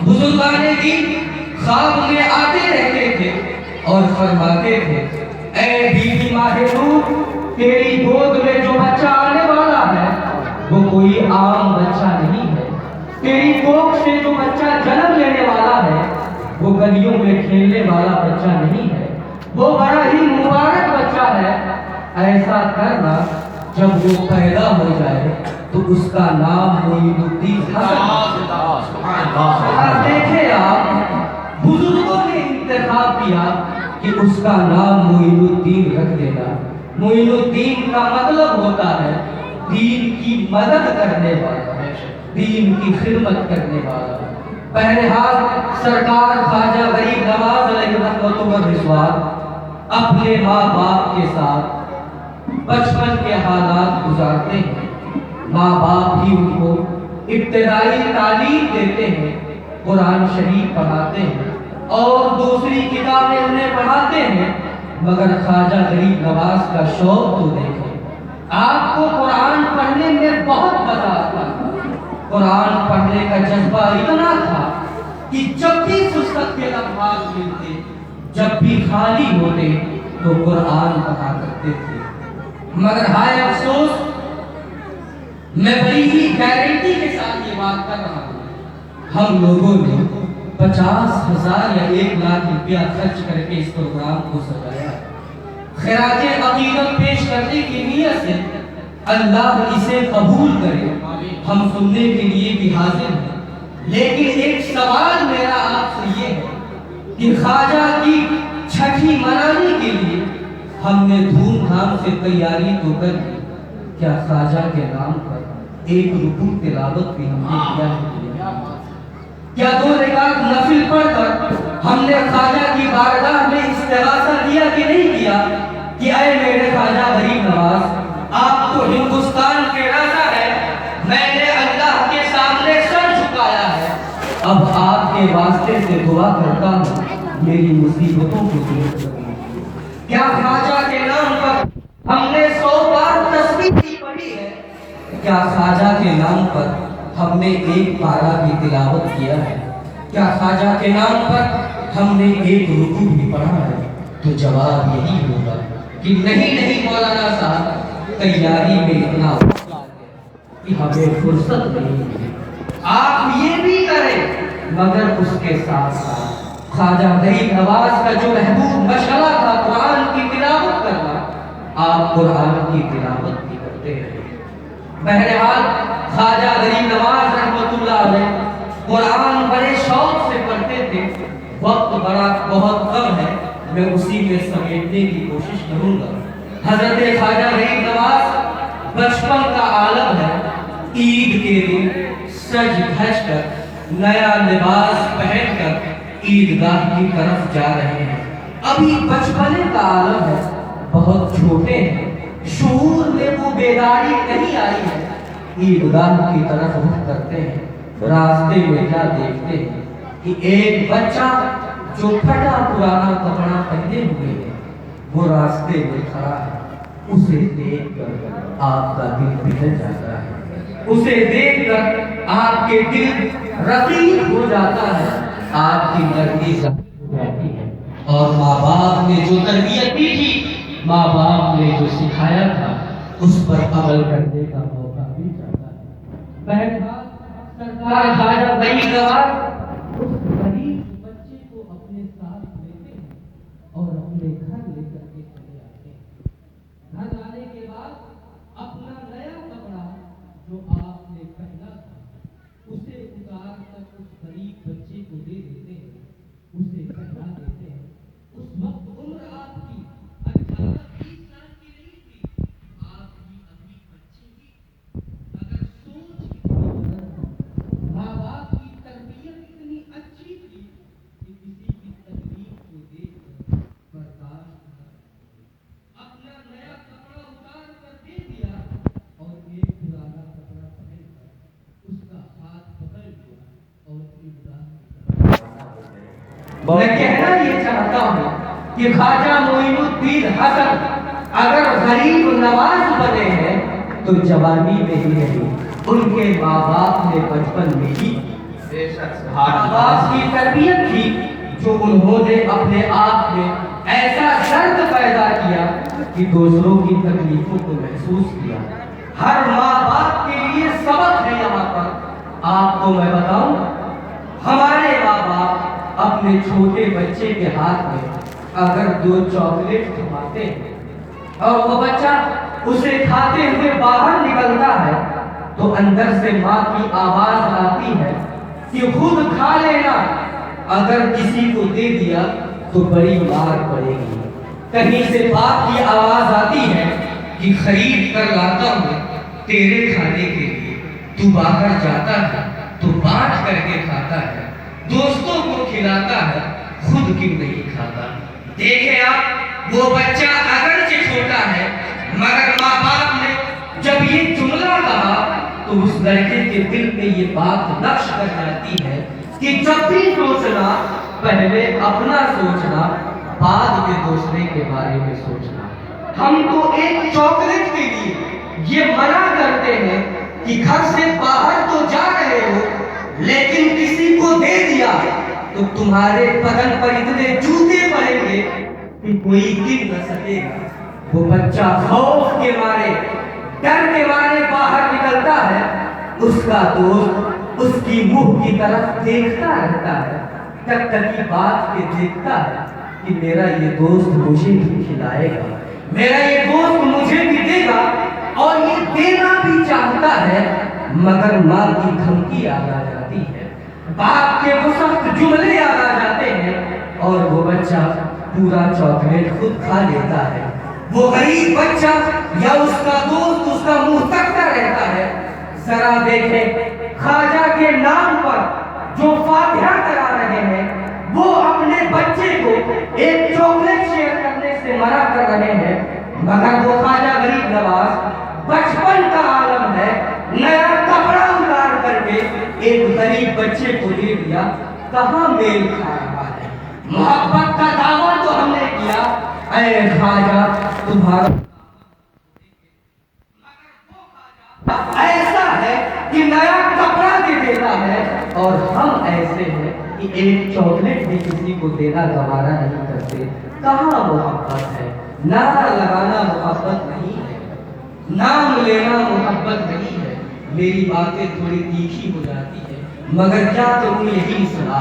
بزرگان دین خواب میں آتے رہتے تھے اور فرماتے تھے، اے بیوی ماہ نور، تیری گود میں جو بچہ آنے والا ہے وہ کوئی عام بچہ نہیں ہے، تیری کوکھ سے جو بچہ جنم لینے والا ہے وہ گلیوں میں کھیلنے والا بچہ نہیں ہے، وہ بڑا ہی مبارک بچہ ہے۔ ایسا کرنا جب وہ پیدا ہو جائے تو اس کا نام معین الدین حسن۔ دیکھیں آپ، بزرگوں نے انتخاب کیا کہ اس کا نام معین الدین رکھ دینا۔ معین الدین کا مطلب ہوتا ہے دین کی مدد کرنے والا، دین کی خدمت کرنے والا۔ بہرحال سرکار خواجہ غریب نواز علیہ رحمۃ الرضوان اپنے ماں باپ کے ساتھ بچپن کے حالات گزارتے ہیں۔ ماں باپ ہی ان کو ابتدائی تعلیم دیتے ہیں، قرآن شریف پڑھاتے ہیں اور دوسری کتابیں انہیں پڑھاتے ہیں، مگر خواجہ غریب نواز کا شوق تو دیکھیں۔ آپ کو قرآن پڑھنے میں بہت مزہ آتا تھا، قرآن پڑھنے کا جذبہ اتنا تھا کہ جب بھی فرصت کے لمحات ملتے، جب بھی خالی ہوتے تو قرآن پڑھا کرتے تھے۔ مگر ہائے افسوس، میں بڑی ہی گارنٹی کے ساتھ یہ بات کر رہا ہوں، ہم لوگوں نے 50,000 یا 1,00,000 روپیہ خرچ کر کے اس پروگرام کو سجایا، خراج عقیدت پیش کرنے کی نیت سے اللہ اسے قبول کرے، ہم سننے کے لیے بھی حاضر ہیں۔ لیکن ایک سوال میرا آپ سے یہ ہے کہ خواجہ کی چھٹی منانے کے لیے ہم نے دھوم دھام سے تیاری تو کر لی، کیا خواجہ کے نام پر ایک رکوع تلاوت بھی ہم نے کیا ہے؟ کیا 2 رکعت نفل پڑھ کر ہم نے خواجہ کی بارگاہ میں استغاثہ کیا کہ نہیں کیا کہ اے میرے خواجہ غریب نواز، آپ تو ہندوستان کے راجا ہے، میں نے اللہ کے سامنے سر جھکایا ہے، اب آپ کے واسطے سے دعا کرتا ہوں میری مصیبتوں کو دور کریں۔ کیا خواجہ کے نام پر ہم نے 100 بار تسبیح بھی پڑھی ہے؟ کیا خواجہ کے نام پر ہم نے 1 پارہ بھی تلاوت کیا ہے؟ کیا خواجہ کے نام پر ہم نے 1 رکوع بھی پڑھا ہے؟ تو جواب یہی ہوگا کہ نہیں مولانا صاحب، تیاری میں اتنا کہ ہمیں فرصت نہیں ہے۔ آپ یہ بھی کریں، مگر اس کے ساتھ ساتھ خواجہ غریب نواز کا جو محبوب مشغلہ تھا قرآن کی تلاوت کرنا، آپ قرآن کی تلاوت بھی کرتے ہیں۔ بہرحال خواجہ غریب نواز رحمۃ اللہ علیہ قرآن بڑے شوق سے پڑھتے تھے، وقت بہت کم ہے، میں اسی میں سمیٹنے کی کوشش کروں گا۔ حضرت خواجہ غریب نواز بچپن کا عالم ہے، عید کے دن سج دھج کر نیا لباس پہن کر عیدگاہ کی طرف جا رہے ہیں۔ ابھی بچپنے کا عالم ہے، بہت چھوٹے ہیں، شعور میں وہ بیداری نہیں آئی ہے۔ عیدگاہ کی طرف رخ کرتے ہیں، راستے میں کیا دیکھتے ہیں کہ ایک بچہ جو پھٹا پرانا کپڑا پہنے ہوئے ہے وہ راستے میں کھڑا ہے۔ اسے دیکھ کر آپ کا دل پگھل جاتا ہے، اسے دیکھ کر آپ کے دل رقیق ہو جاتا ہے، آپ کی نرمی زخم ہو جاتی ہے، اور ماں باپ نے جو تربیت دی تھی، ماں باپ نے جو سکھایا تھا، اس پر عمل کرنے کا موقع بھی جاتا ہے۔ بہرحال سرکار خواجہ غریب نواز اس غریب بچے کو اپنے ساتھ لیتے ہیں اور اپنے گھر لے کر کے چلے آتے ہیں۔ گھر آنے کے بعد اپنا نیا کپڑا جو آپ نے پہنا تھا اسے اتار کر اس غریب بچے کو دے دیتے ہیں، اسے پہنا دیتے ہیں۔ اس وقت عمر آپ کی 18-20 سال کی نہیں تھی، آپ کی ابھی بچی تھی، مگر سوچ ماں باپ کی تربیت اتنی اچھی تھی کہ کسی کی تکلیف کو دیکھ کر برداشت نہ کر اپنا نیا کپڑا اتار کر دے دیا اور ایک پرانا کپڑا پہن کر اس کا ہاتھ پکڑ لیا اور میں کہنا یہ چاہتا ہوں کہ خواجہ معین الدین حسن اگر غریب نواز بنے ہیں تو جوانی میں ہی نہیں، ان کے ماں باپ نے بچپن میں ہی ماں باپ کی تربیت کی جو انہوں نے اپنے آپ میں ایسا درد پیدا کیا کہ دوسروں کی تکلیفوں کو محسوس کیا. ہر ماں باپ کے لیے سبق ہے یہاں پر. آپ کو میں بتاؤں, ہمارے ماں باپ اپنے چھوٹے بچے کے ہاتھ میں اگر 2 چاکلیٹ تھماتے ہیں اور وہ بچہ اسے کھاتے ہوئے باہر نکلتا ہے تو اندر سے ماں کی آواز آتی ہے کہ خود کھا لینا. اگر کسی کو دے دیا تو بڑی مار پڑے گی. کہیں سے باپ کی آواز آتی ہے کہ خرید کر لاتا ہوں تیرے کھانے کے لیے, تو باہر جاتا ہے تو بانٹ کر کے کھاتا ہے, دوستوں کو کھلاتا ہے, خود کیوں نہیں کھاتا. دیکھیں آپ, وہ بچہ اگرچہ چھوٹا ہے مگر ماں باپ نے جب یہ جملہ کہا تو اس لڑکے کے دل میں یہ بات نقش کر جاتی ہے کہ جب بھی سوچنا پہلے اپنا سوچنا, بعد کے دوسرے کے بارے میں سوچنا. ہم تو ایک چاکلیٹ کے لیے یہ منع کرتے ہیں کہ گھر سے باہر تو جا رہے ہو لیکن کسی کو دے دیا تو تمہارے بدن پر اتنے جوتے پڑیں گے کہ کوئی گر نہ سکے گا. وہ بچہ خوف کے مارے, ڈر کے مارے باہر نکلتا ہے. اس کا دوست اس کی منہ کی طرف دیکھتا رہتا ہے, تک تک کی بات کے دیکھتا ہے کہ میرا یہ دوست مجھے بھی کھلائے گا, میرا یہ دوست مجھے بھی دے گا, اور یہ دینا بھی چاہتا ہے. مگر ماں کی دھمکی یاد آ جاتی ہے, باپ کے وہ سخت جملے یاد آ جاتے ہیں, اور وہ بچہ پورا چاکلیٹ خود کھا لیتا ہے. وہ غریب بچہ یا اس کا دوست اس کا منہ تکتا رہتا ہے. ذرا دیکھیں, خواجہ کے نام پر جو فاتحہ کرا رہے ہیں وہ اپنے بچے کو ایک چاکلیٹ شیئر کرنے سے منع کر رہے ہیں, مگر وہ خواجہ غریب نواز بچپن کا عالم ہے, نیا کپڑا اتار کر کے ایک غریب بچے کو دے دیا. کہاں میل کھا رہا ہے؟ محبت کا دعویٰ تو ہم نے کیا, اے خواجہ تمہارا ایسا ہے کہ نیا کپڑا دے دیتا ہے, اور ہم ایسے ہیں کہ ایک چاکلیٹ بھی کسی کو دینا گوارا نہیں کرتے. کہاں محبت ہے؟ نعرہ لگانا محبت نہیں ہے, نام لینا محبت نہیں ہے. میری باتیں تھوڑی تیکھی ہو جاتی ہے مگر کیا تم یہی سنا